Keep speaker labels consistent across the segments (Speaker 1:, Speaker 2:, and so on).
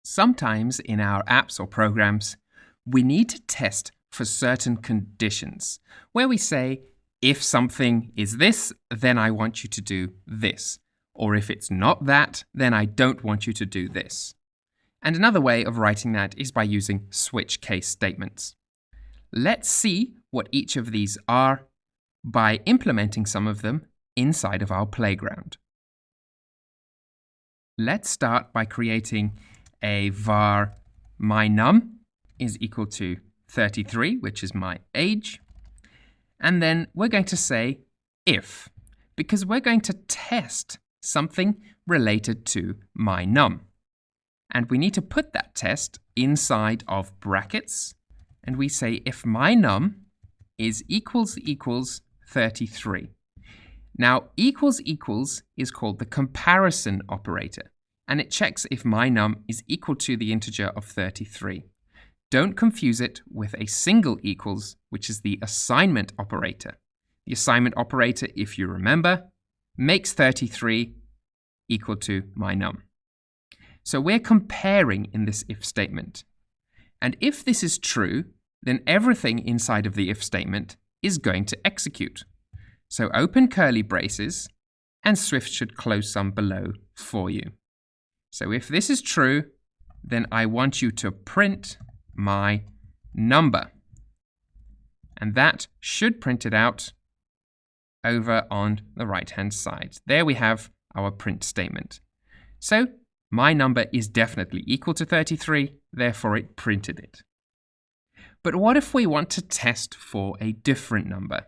Speaker 1: Sometimes in our apps or programs, we need to test for certain conditions where we say, if something is this, then I want you to do this. Or if it's not that, then I don't want you to do this. And another way of writing that is by using switch case statements. Let's see what each of these are by implementing some of them inside of our playground. Let's start by creating a var mynum is equal to 33, which is my age. And then we're going to say if, because we're going to test something related to mynum. And we need to put that test inside of brackets. And we say if mynum is equals 33. Now, equals is called the comparison operator, and it checks if mynum is equal to the integer of 33. Don't confuse it with a single equals, which is the assignment operator. The assignment operator, if you remember, makes 33 equal to mynum. So we're comparing in this if statement. And if this is true, then everything inside of the if statement is going to execute. So open curly braces, and Swift should close some below for you. So if this is true, then I want you to print my number. And that should print it out over on the right-hand side. There we have our print statement. So my number is definitely equal to 33, therefore it printed it. But what if we want to test for a different number?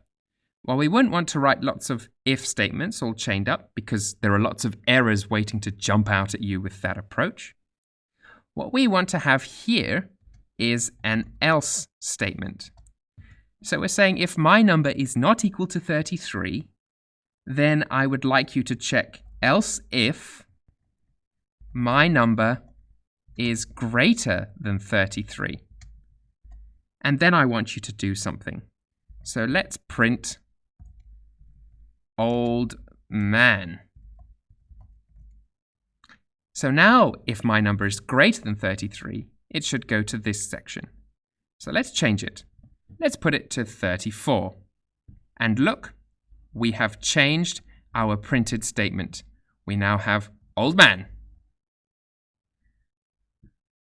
Speaker 1: Well, we wouldn't want to write lots of if statements all chained up because there are lots of errors waiting to jump out at you with that approach. What we want to have here is an else statement. So we're saying if my number is not equal to 33, then I would like you to check else if my number is greater than 33. And then I want you to do something. So let's print old man. So now, if my number is greater than 33, it should go to this section. So let's change it. Let's put it to 34. And look, we have changed our printed statement. We now have old man.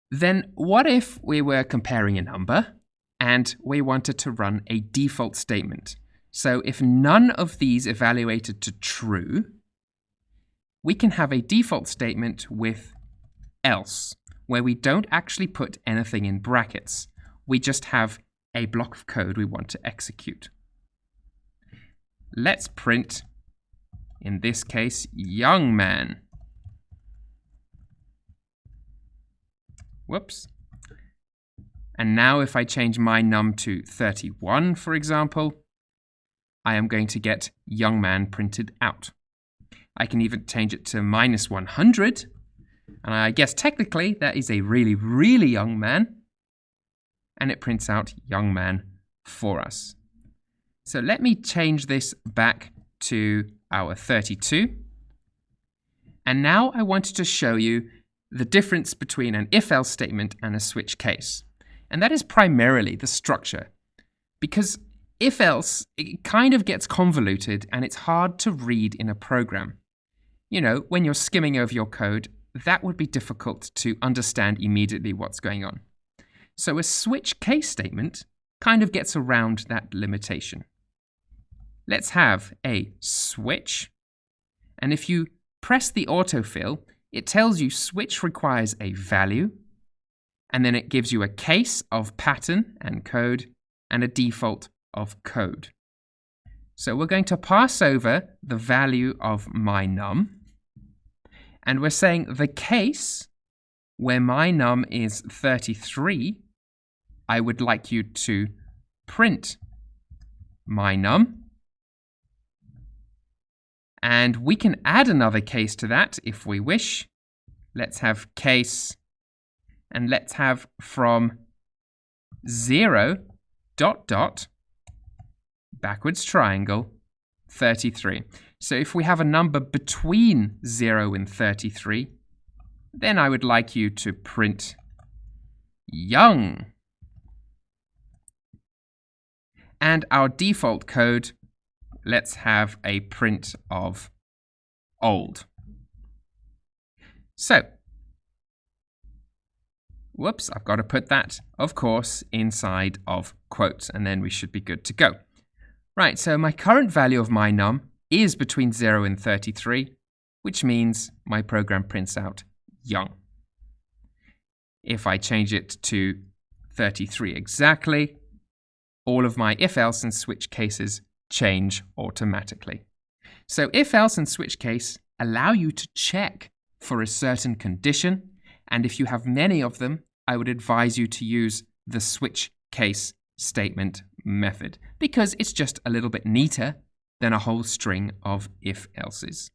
Speaker 1: Then what if we were comparing a number and we wanted to run a default statement? So if none of these evaluated to true, we can have a default statement with else, where we don't actually put anything in brackets. We just have a block of code we want to execute. Let's print, in this case, young man. Whoops. And now if I change my num to 31, for example, I am going to get young man printed out. I can even change it to -100. And I guess technically that is a really, really young man. And it prints out young man for us. So let me change this back to our 32. And now I wanted to show you the difference between an if-else statement and a switch case. And that is primarily the structure. Because if-else, it kind of gets convoluted and it's hard to read in a program. You know, when you're skimming over your code, that would be difficult to understand immediately what's going on. So a switch case statement kind of gets around that limitation. Let's have a switch. And if you press the autofill, it tells you switch requires a value. And then it gives you a case of pattern and code and a default of code. So we're going to pass over the value of my num. And we're saying the case where my num is 33, I would like you to print my num. And we can add another case to that if we wish. Let's have case, and let's have from 0, ... backwards triangle, 33. So if we have a number between 0 and 33, then I would like you to print young. And our default code, let's have a print of old. So, whoops, I've got to put that, of course, inside of quotes, and then we should be good to go. Right, so my current value of my num is between 0 and 33, which means my program prints out young. If I change it to 33 exactly, all of my if-else and switch cases change automatically. So if-else and switch case allow you to check for a certain condition, and if you have many of them, I would advise you to use the switch case statement method because it's just a little bit neater than a whole string of if-elses.